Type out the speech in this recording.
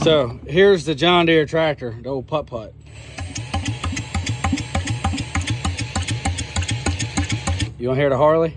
So here's the John Deere tractor, the old putt-putt. You wanna hear the Harley?